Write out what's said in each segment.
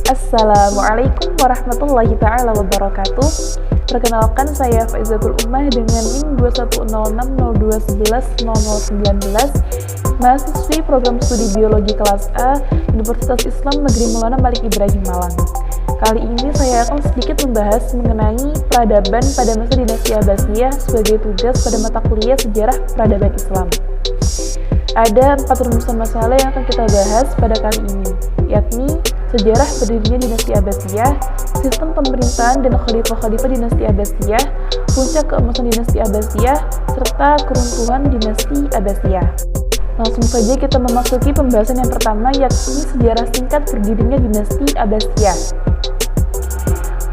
Assalamualaikum warahmatullahi ta'ala wabarakatuh. Perkenalkan, saya Faizatul Ummah dengan NIM 210602110019, mahasiswi program studi biologi kelas A Universitas Islam Negeri Maulana Malik Ibrahim Malang. Kali ini saya akan sedikit membahas mengenai peradaban pada masa dinasti Abbasiyah sebagai tugas pada mata kuliah sejarah peradaban Islam. Ada 4 rumusan masalah yang akan kita bahas pada kali ini, yakni sejarah berdirinya dinasti Abbasiyah, sistem pemerintahan dan khalifah-khalifah dinasti Abbasiyah, puncak keemasan dinasti Abbasiyah, serta keruntuhan dinasti Abbasiyah. Langsung saja kita memasuki pembahasan yang pertama, yakni sejarah singkat berdirinya dinasti Abbasiyah.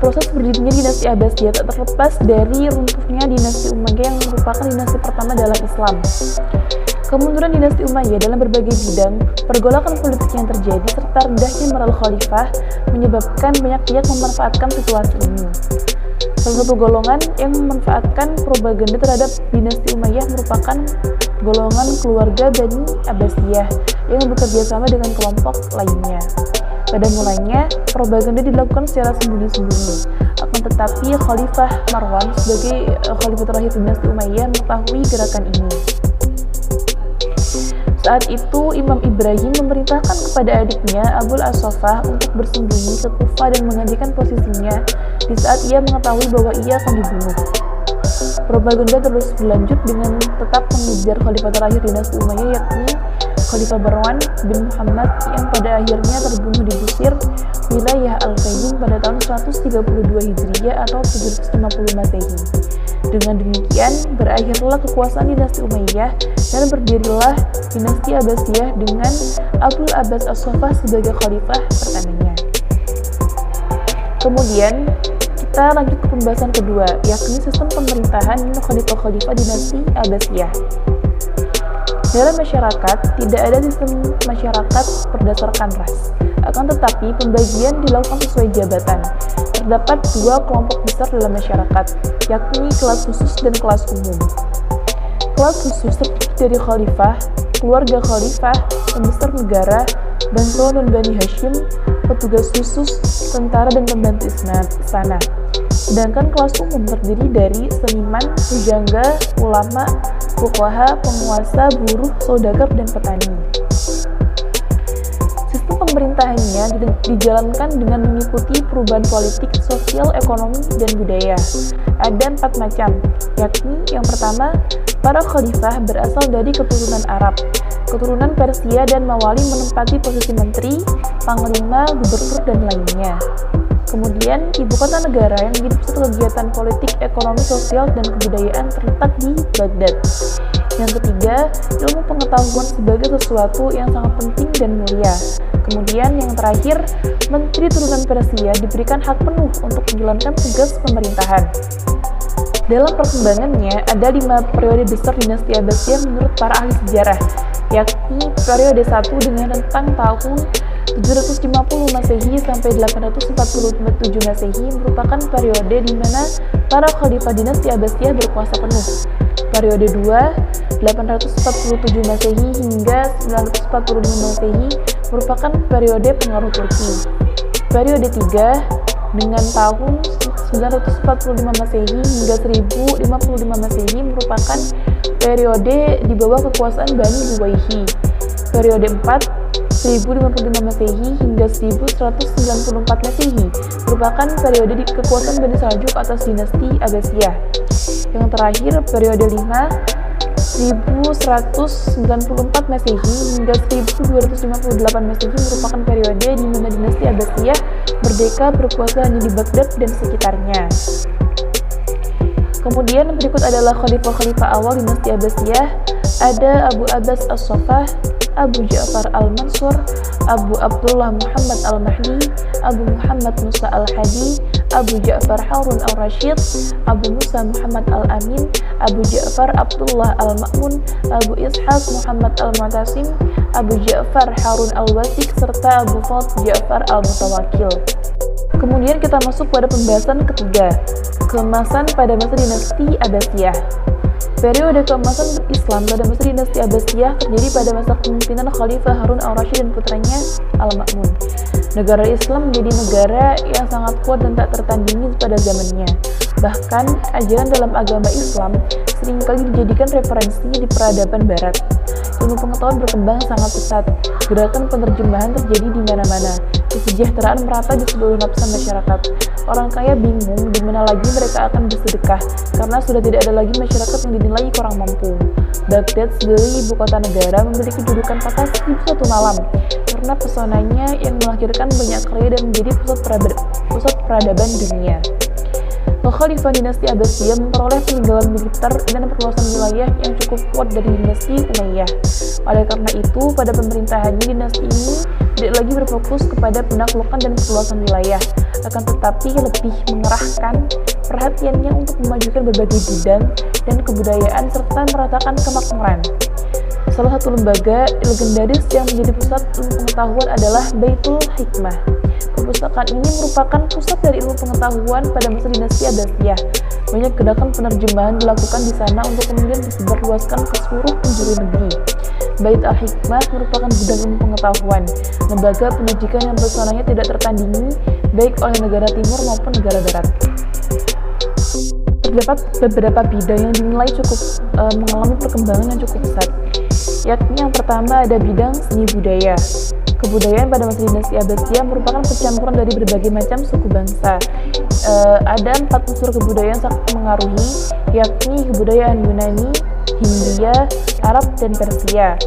Proses berdirinya dinasti Abbasiyah tak terlepas dari runtuhnya dinasti Umayyah yang merupakan dinasti pertama dalam Islam. Kemunduran dinasti Umayyah dalam berbagai bidang, pergolakan politik yang terjadi, serta rendahnya moral khalifah menyebabkan banyak pihak memanfaatkan situasi ini. Salah satu golongan yang memanfaatkan propaganda terhadap dinasti Umayyah merupakan golongan keluarga Bani Abbasiyah yang bekerja sama dengan kelompok lainnya. Pada mulanya, propaganda dilakukan secara sembunyi-sembunyi. Akan tetapi, Khalifah Marwan sebagai khalifah terakhir dinasti Umayyah mengetahui gerakan ini. Saat itu, Imam Ibrahim memerintahkan kepada adiknya Abul As-Saffah untuk bersembunyi ke Kufah dan menggantikan posisinya di saat ia mengetahui bahwa ia akan dibunuh. Propaganda terus berlanjut dengan tetap mengejar khalifah terakhir dinasti Umayyah, yakni Khalifah Marwan bin Muhammad, yang pada akhirnya terbunuh di Busir, wilayah Al-Qayyum pada tahun 132 Hijriah atau 750 Masehi. Dengan demikian, berakhirlah kekuasaan dinasti Umayyah dan berdirilah dinasti Abbasiyah dengan Abul Abbas As-Saffah sebagai khalifah pertamanya. Kemudian, kita lanjut ke pembahasan kedua, yakni sistem pemerintahan khalifah-khalifah dinasti Abbasiyah. Dalam masyarakat, tidak ada sistem masyarakat berdasarkan ras. Akan tetapi, pembagian dilakukan sesuai jabatan. Terdapat 2 kelompok besar dalam masyarakat, yakni kelas khusus dan kelas umum. Kelas khusus terdiri dari khalifah, keluarga khalifah, pembesar negara, bangsawan dan Bani Hashim, petugas khusus, tentara dan pembantu istana. Sedangkan kelas umum terdiri dari seniman, pujangga, ulama, fuqaha, penguasa, buruh, saudagar, dan petani. Sistem pemerintahannya dijalankan dengan mengikuti perubahan politik, sosial, ekonomi, dan budaya. Ada 4 macam, yakni yang pertama, para khalifah berasal dari keturunan Arab, keturunan Persia, dan Mawali menempati posisi menteri, panglima, gubernur, dan lainnya. Kemudian, ibu kota negara yang menjadi pusat kegiatan politik, ekonomi, sosial, dan kebudayaan terletak di Baghdad. Yang ketiga, ilmu pengetahuan sebagai sesuatu yang sangat penting dan mulia. Kemudian, yang terakhir, menteri turunan Persia diberikan hak penuh untuk menjalankan tugas pemerintahan. Dalam perkembangannya, ada 5 periode besar dinasti Abbasiyah menurut para ahli sejarah, yakni periode 1 dengan rentang tahun 750 Masehi sampai 847 Masehi merupakan periode di mana para khalifah dinasti Abbasiyah berkuasa penuh. Periode 2, 847 Masehi hingga 945 Masehi merupakan periode pengaruh Turki. Periode 3, dengan tahun 945 Masehi hingga 1055 Masehi merupakan periode di bawah kekuasaan Bani Buwayhi. Periode 4, 1055 Masehi hingga 1194 Masehi merupakan periode di kekuasaan Bani Saljuk atas dinasti Abbasiyah. Yang terakhir, periode 5, 1194 Masehi hingga 1258 Masehi merupakan periode di mana dinasti Abbasiyah merdeka berkuasa hanya di Baghdad dan sekitarnya. Kemudian berikut adalah khalifah-khalifah awal dinasti Abbasiyah. Ada Abu Abbas As-Saffah, Abu Ja'far Al-Mansur, Abu Abdullah Muhammad Al-Mahdi, Abu Muhammad Musa Al-Hadi, Abu Ja'far Harun Al-Rashid, Abu Musa Muhammad Al-Amin, Abu Ja'far Abdullah Al-Ma'mun, Abu Ishaq Muhammad Al-Mu'tasim, Abu Ja'far Harun Al-Wasiq, serta Abu Fadl Ja'far Al-Mutawakil. Kemudian kita masuk pada pembahasan ketiga, keemasan pada masa dinasti Abbasiyah. Periode keemasan Islam pada masa dinasti Abbasiyah terjadi pada masa kepemimpinan Khalifah Harun al-Rasyid dan putranya Al-Ma'mun. Negara Islam menjadi negara yang sangat kuat dan tak tertandingi pada zamannya. Bahkan, ajaran dalam agama Islam seringkali dijadikan referensi di peradaban Barat. Ilmu pengetahuan berkembang sangat pesat, gerakan penerjemahan terjadi di mana-mana, kesejahteraan merata di seluruh lapisan masyarakat. Orang kaya bingung di mana lagi mereka akan bersedekah, karena sudah tidak ada lagi masyarakat yang dinilai kurang mampu. Baghdad sebagai ibu kota negara memiliki kedudukan kata 1001 malam, karena pesonanya yang melahirkan banyak karya dan menjadi pusat peradaban dunia. Khalifah dinasti Abbasiyah memperoleh peninggalan militer dan perluasan wilayah yang cukup kuat dari dinasti Umayyah. Oleh karena itu, pada pemerintahannya dinasti ini tidak lagi berfokus kepada penaklukan dan perluasan wilayah, akan tetapi lebih mengerahkan perhatiannya untuk memajukan berbagai bidang dan kebudayaan serta meratakan kemakmuran. Salah satu lembaga legendaris yang menjadi pusat ilmu pengetahuan adalah Baitul Hikmah. Perpustakaan ini merupakan pusat dari ilmu pengetahuan pada masa dinasti Abbasiyah. Banyak gerakan penerjemahan dilakukan di sana untuk kemudian disebarluaskan ke seluruh penjuru negeri. Bait al-Hikmah merupakan gudang ilmu pengetahuan, lembaga pendidikan yang pesonanya tidak tertandingi baik oleh negara timur maupun negara barat. Terdapat beberapa bidang yang dinilai cukup mengalami perkembangan yang cukup pesat, yakni yang pertama ada bidang seni budaya. Kebudayaan pada masa dinasti Abbasiyah merupakan percampuran dari berbagai macam suku bangsa. Ada 4 unsur kebudayaan sangat mengaruhi, yakni kebudayaan Yunani, Hindia, Arab, dan Persia.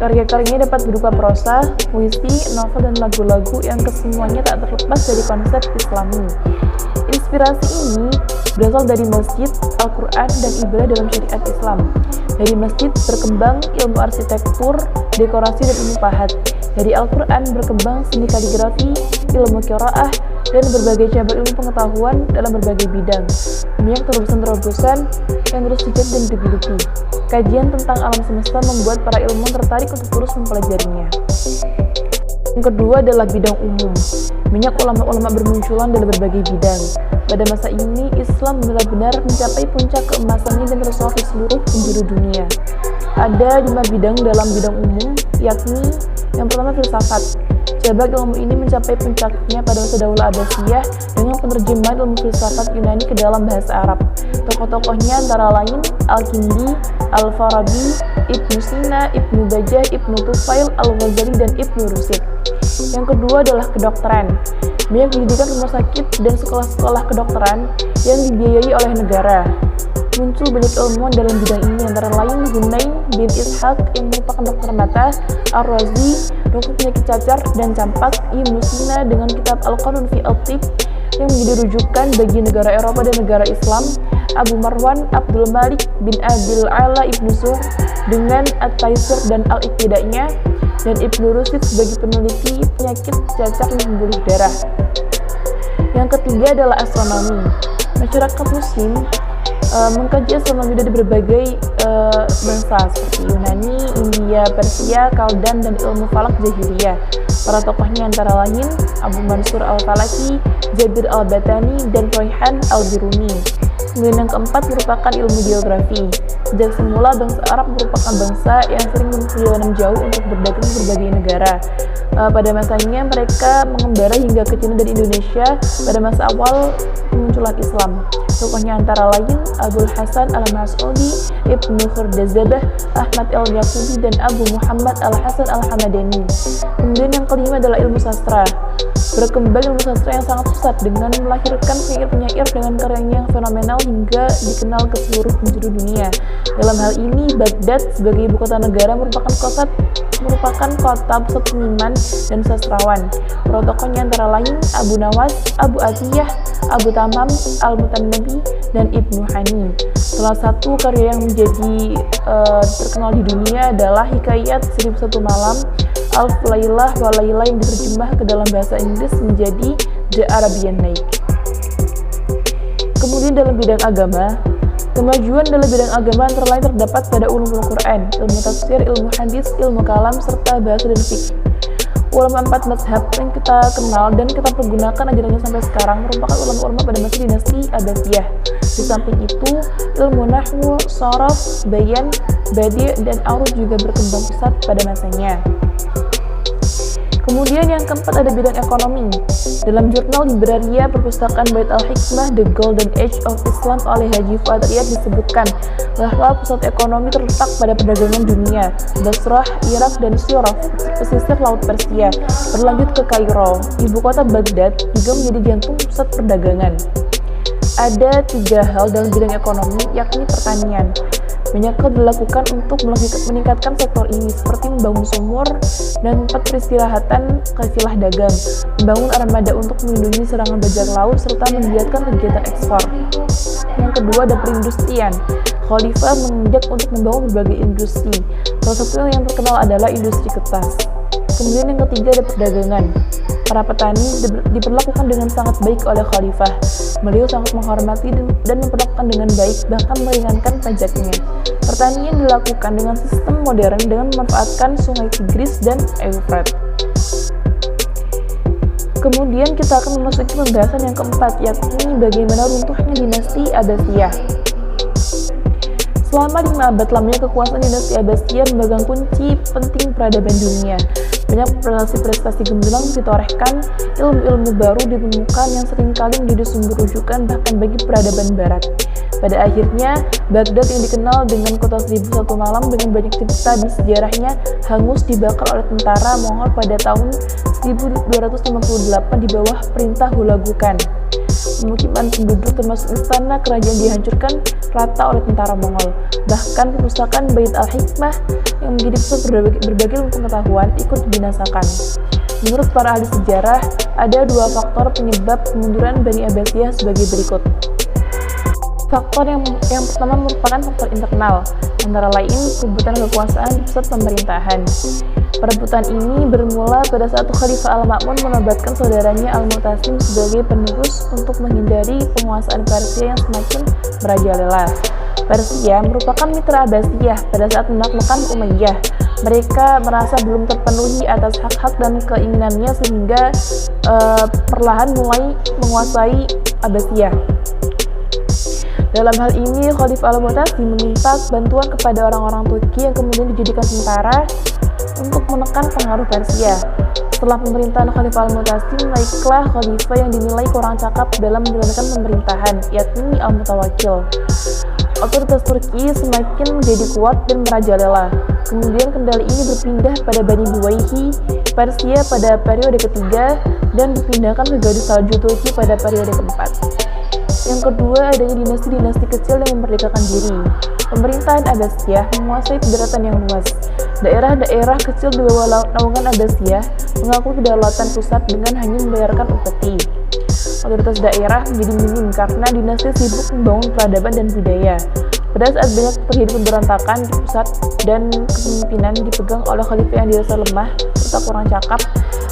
Karya-karyanya dapat berupa prosa, puisi, novel, dan lagu-lagu yang kesemuanya tak terlepas dari konsep Islami. Inspirasi ini berasal dari masjid, Al-Quran, dan ibadah dalam syariat Islam. Dari masjid berkembang ilmu arsitektur, dekorasi, dan ilmu pahat. Dari Al-Quran berkembang seni kaligrafi, ilmu qiraah, dan berbagai cabang ilmu pengetahuan dalam berbagai bidang. Banyak terobosan-terobosan yang terus dicat dan digeluti. Kajian tentang alam semesta membuat para ilmuwan tertarik untuk terus mempelajarinya. Yang kedua adalah bidang umum. Banyak ulama-ulama bermunculan dalam berbagai bidang. Pada masa ini, Islam benar-benar mencapai puncak keemasannya dan tersohor di seluruh penjuru dunia. Ada 5 bidang dalam bidang umum, yakni yang pertama filsafat. Cabang ilmu ini mencapai puncaknya pada masa Daulah Abbasiyah dengan penerjemahan ilmu filsafat Yunani ke dalam bahasa Arab. Tokoh-tokohnya antara lain Al-Kindi, Al-Farabi, Ibnu Sina, Ibnu Bajjah, Ibnu Tufail, Al-Ghazali, dan Ibnu Rushd. Yang kedua adalah kedokteran. Banyak pendidikan rumah sakit dan sekolah-sekolah kedokteran yang dibiayai oleh negara. Muncul banyak ilmuwan dalam bidang ini, antara lain Hunain bin Ishaq yang merupakan dokter mata, Ar-Razi, dokter penyakit cacar dan campak, Ibnu Sina dengan kitab Al-Qanun fi Al-Tib yang menjadi rujukan bagi negara Eropa dan negara Islam, Abu Marwan Abdul Malik bin Abil Ala Ibnu Sur dengan At-Taisir dan Al-Iqtida'nya, dan Ibnu Rushd sebagai peneliti penyakit cacar dan pembuluh darah. Yang ketiga adalah astronomi. Masyarakat muslim mengkaji astronomi dari berbagai bangsa seperti Yunani, India, Persia, Kaldan, dan ilmu falak jahiliyah. Para tokohnya antara lain Abu Mansur al-Falaki, Jabir al-Batani, dan Royhan al-Biruni. Kemudian yang keempat merupakan ilmu geografi. Sejak semula bangsa Arab merupakan bangsa yang sering berperjalanan jauh untuk berdagang ke berbagai negara. Pada masanya mereka mengembara hingga ke Cina dan Indonesia pada masa awal kemunculan Islam. Tokohnya antara lain Abul Hasan al-Mas'udi, Ibnu Khurdazabah, Ahmad al-Yaqubi, dan Abu Muhammad al-Hasan al-Hamadani. Kemudian yang kelima adalah ilmu sastra. Berkembang ilmu sastra yang sangat pesat dengan melahirkan penyair-penyair dengan karyanya yang fenomenal hingga dikenal ke seluruh penjuru dunia. Dalam hal ini, Baghdad sebagai ibu kota negara merupakan kota pusat seniman dan sastrawan. Para tokohnya antara lain Abu Nawas, Abu Atiyah, Abu Tamam, Al-Mutanabbi, dan Ibnu Hani. Salah satu karya yang menjadi terkenal di dunia adalah Hikayat 1001 Malam, Alf Lailah wa Laila yang diterjemah ke dalam bahasa Inggris menjadi The Arabian Night. Kemudian dalam bidang agama, kemajuan dalam bidang agama antara lain terdapat pada ulumul Quran, ilmu tafsir, ilmu hadis, ilmu kalam, serta bahasa dan fikih. Ulama empat mazhab yang kita kenal dan kita pergunakan ajarannya sampai sekarang merupakan ulama-ulama pada masa dinasti Abbasiyah. Di samping itu, ilmu nahwu, sharaf, bayan, badi' dan arud juga berkembang pesat pada masanya. Kemudian yang keempat ada bidang ekonomi. Dalam jurnal Libraria Perpustakaan Bait al-Hikmah The Golden Age of Islam oleh Haji Fuad Riyad disebutkan bahwa pusat ekonomi terletak pada perdagangan dunia, Basrah, Irak, dan Syirah, pesisir Laut Persia, berlanjut ke Kairo. Ibu kota Baghdad juga menjadi jantung pusat perdagangan. Ada 3 hal dalam bidang ekonomi, yakni pertanian. Banyak hal dilakukan untuk meningkatkan sektor ini, seperti membangun sumur dan tempat peristirahatan kafilah dagang, membangun armada untuk melindungi serangan bajak laut, serta menggiatkan kegiatan ekspor. Yang kedua ada perindustrian. Khalifah menginjak untuk membangun berbagai industri. Salah satu yang terkenal adalah industri kertas. Kemudian yang ketiga ada perdagangan. Para petani diperlakukan dengan sangat baik oleh Khalifah. Beliau sangat menghormati dan memperlakukan dengan baik, bahkan meringankan pajaknya. Pertanian dilakukan dengan sistem modern dengan memanfaatkan sungai Tigris dan Eufrat. Kemudian kita akan memasuki pembahasan yang keempat, yakni bagaimana runtuhnya dinasti Abbasiyah. Selama 5 abad lamanya kekuasaan dinasti Abbasiyah memegang kunci penting peradaban dunia. Banyak prestasi-prestasi gemilang ditorehkan, ilmu-ilmu baru ditemukan yang seringkali menjadi sumber rujukan bahkan bagi peradaban barat. Pada akhirnya, Baghdad yang dikenal dengan kota 1001 malam dengan banyak cerita dan sejarahnya hangus dibakar oleh tentara Mongol pada tahun 1258 di bawah perintah Hulagu Khan. Pemukiman penduduk termasuk istana kerajaan dihancurkan rata oleh tentara Mongol. Bahkan perpustakaan Bait al-Hikmah yang menjadi pusat berbagai ilmu pengetahuan ikut dibinasakan. Menurut para ahli sejarah, ada 2 faktor penyebab kemunduran Bani Abbasiyah sebagai berikut. Faktor yang pertama merupakan faktor internal, antara lain perebutan kekuasaan di pusat pemerintahan. Perebutan ini bermula pada saat Khalifah Al-Ma'mun menobatkan saudaranya Al-Mu'tasim sebagai penerus untuk menghindari penguasaan Persia yang semakin merajalela. Persia merupakan mitra Abbasiyah pada saat menaklukkan Umayyah. Mereka merasa belum terpenuhi atas hak-hak dan keinginannya sehingga perlahan mulai menguasai Abbasiyah. Dalam hal ini, Khalifah Al-Mu'tasim meminta bantuan kepada orang-orang Turki yang kemudian dijadikan tentara untuk menekan pengaruh Persia. Setelah pemerintahan Khalifah Al-Mu'tasim, naiklah Khalifah yang dinilai kurang cakap dalam menjalankan pemerintahan, yakni Al-Mutawakkil. Otoritas Turki semakin menjadi kuat dan merajalela. Kemudian kendali ini berpindah pada Bani Buwayhi, Persia pada periode ketiga, dan dipindahkan ke Garuda Salju Turki pada periode keempat. Yang kedua, adanya dinasti-dinasti kecil yang memerdekakan diri. Pemerintahan Abbasiyah menguasai daratan yang luas. Daerah-daerah kecil di bawah naungan Abbasiyah mengaku kedaulatan pusat dengan hanya membayarkan upeti. Otoritas daerah menjadi minim karena dinasti sibuk membangun peradaban dan budaya. Pada saat banyak terjadi pemberontakan di pusat dan kepemimpinan dipegang oleh khalifah yang dirasa lemah serta kurang cakap,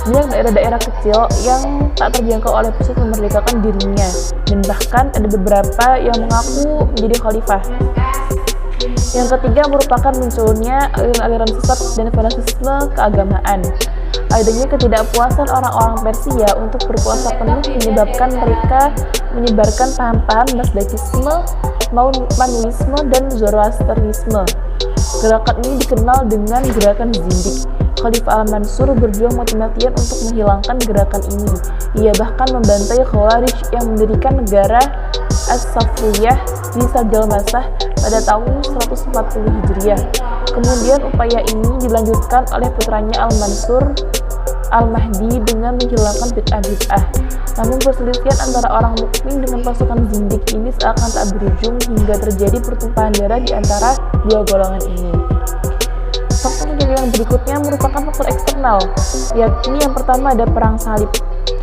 banyak daerah-daerah kecil yang tak terjangkau oleh pusat memerdekakan dirinya, dan bahkan ada beberapa yang mengaku menjadi khalifah. Yang ketiga merupakan munculnya aliran sesat dan fanatisme keagamaan. Adanya ketidakpuasan orang-orang Persia untuk berkuasa penuh menyebabkan mereka menyebarkan paham-paham Mazdakisme, Manuisme, dan Zoroastrianisme. Gerakan ini dikenal dengan gerakan Zindik. Khalifah Al-Mansur berjuang mati-matian untuk menghilangkan gerakan ini. Ia bahkan membantai Khawarij yang mendirikan negara As-Safwiyah di Sajalmasah pada tahun 140 Hijriah. Kemudian upaya ini dilanjutkan oleh putranya Al-Mansur Al-Mahdi dengan menghilangkan bid'ah-bid'ah. Namun perselisihan antara orang mukmin dengan pasukan Zindik ini seakan tak berujung hingga terjadi pertumpahan darah di antara dua golongan ini. Faktor yang berikutnya merupakan faktor eksternal, yakni yang pertama ada perang salib.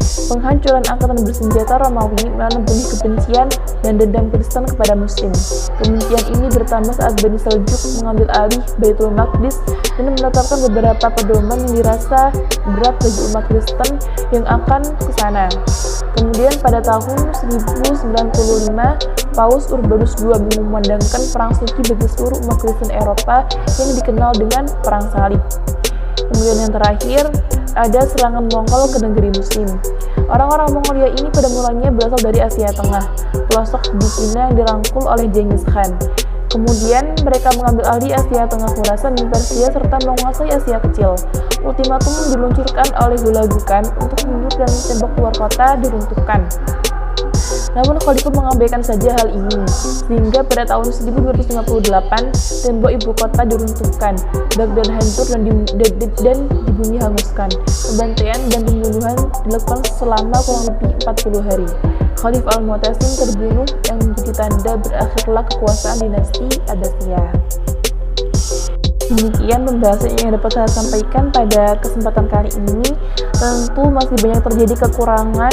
Penghancuran angkatan bersenjata Romawi melalui benih kebencian dan dendam Kristen kepada Muslim. Kebencian ini bertambah saat Bani Seljuk mengambil alih Baitul Maqdis dan menetapkan beberapa pedoman yang dirasa berat bagi umat Kristen yang akan ke sana. Kemudian pada tahun 1095, Paus Urbanus II mengumandangkan perang suci bagi seluruh umat Kristen Eropa yang dikenal dengan Perang Salib. Kemudian yang terakhir, ada serangan Mongol ke negeri Muslim. Orang-orang Mongolia ini pada mulanya berasal dari Asia Tengah, pelosok di Cina yang dirangkul oleh Genghis Khan. Kemudian mereka mengambil alih Asia Tengah, Khurasan dan Persia serta menguasai Asia Kecil. Ultimatum diluncurkan oleh Hulagu Khan untuk mundur dan tembok luar kota diruntuhkan. Namun Khalifah mengabaikan saja hal ini, sehingga pada tahun 1258 tembok ibu kota diruntuhkan, Baghdad hancur dan di bumi hanguskan. Pembantaian dan pembunuhan dilakukan selama kurang lebih 40 hari. Khalifah Al-Mu'tasim terbunuh yang menjadi tanda berakhirlah kekuasaan dinasti Abbasiyah. Demikian pembahasan yang dapat saya sampaikan pada kesempatan kali ini. Tentu masih banyak terjadi kekurangan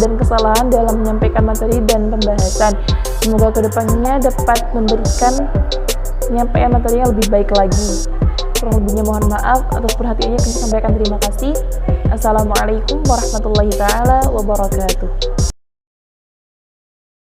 dan kesalahan dalam menyampaikan materi dan pembahasan. Semoga kedepannya dapat memberikan penyampaian materi yang lebih baik lagi. Kurang lebihnya mohon maaf atas perhatiannya. Kami sampaikan terima kasih. Assalamualaikum warahmatullahi wabarakatuh.